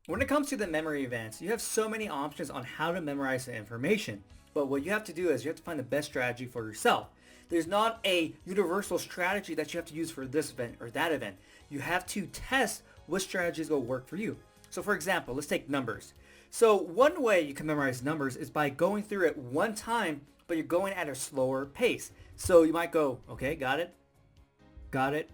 When it comes to the memory events, you have so many options on how to memorize the information. But what you have to do is you have to find the best strategy for yourself. There's not a universal strategy that you have to use for this event or that event. You have to test what strategies will work for you. So for example, let's take numbers. So one way you can memorize numbers is by going through it one time, but you're going at a slower pace. So you might go, okay, got it, got it,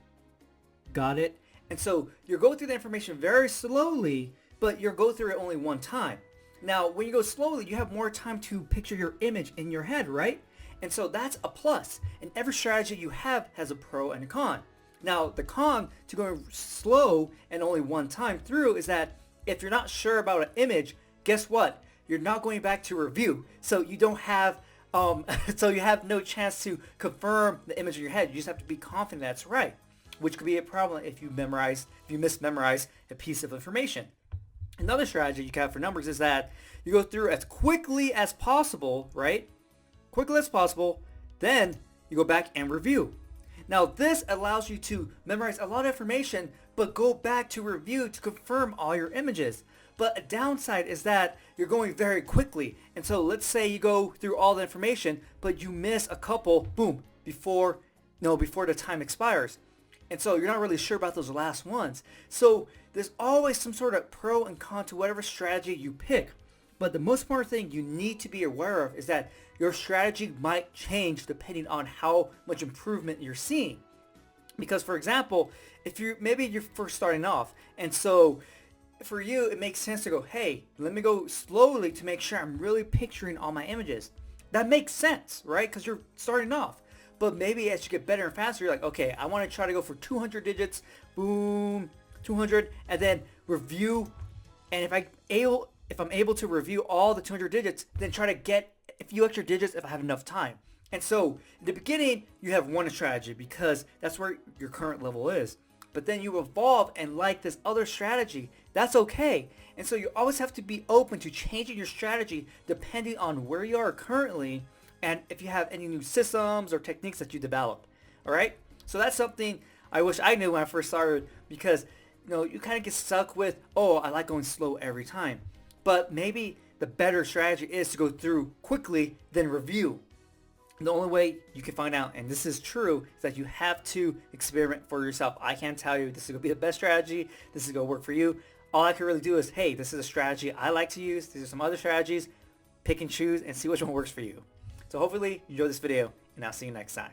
got it. And so you're going through the information very slowly, but you'll go through it only one time. Now, when you go slowly, you have more time to picture your image in your head, right? And so that's a plus. And every strategy you have has a pro and a con. Now, the con to going slow and only one time through is that if you're not sure about an image, guess what? You're not going back to review. So you don't have, so you have no chance to confirm the image in your head. You just have to be confident that's right, which could be a problem if you mismemorize a piece of information. Another strategy you can have for numbers is that you go through as quickly as possible, right? Quickly as possible, then you go back and review. Now this allows you to memorize a lot of information, but go back to review to confirm all your images. But a downside is that you're going very quickly. And so let's say you go through all the information, but you miss a couple, boom, before the time expires. And so you're not really sure about those last ones. So there's always some sort of pro and con to whatever strategy you pick. But the most important thing you need to be aware of is that your strategy might change depending on how much improvement you're seeing. Because for example, if you're first starting off, and so for you it makes sense to go, hey, let me go slowly to make sure I'm really picturing all my images. That makes sense, right? Because you're starting off. But maybe as you get better and faster, you're like, okay, I want to try to go for 200 digits, boom, 200, and then review. And if I'm able to review all the 200 digits, then try to get a few extra digits if I have enough time. And so in the beginning, you have one strategy because that's where your current level is. But then you evolve and like this other strategy, that's okay. And so you always have to be open to changing your strategy depending on where you are currently and if you have any new systems or techniques that you develop. All right? So that's something I wish I knew when I first started, because you kind of get stuck with, oh, I like going slow every time. But maybe the better strategy is to go through quickly, then review. The only way you can find out, and this is true, is that you have to experiment for yourself. I can't tell you this is going to be the best strategy, this is going to work for you. All I can really do is, hey, this is a strategy I like to use. These are some other strategies. Pick and choose and see which one works for you. So hopefully you enjoyed this video, and I'll see you next time.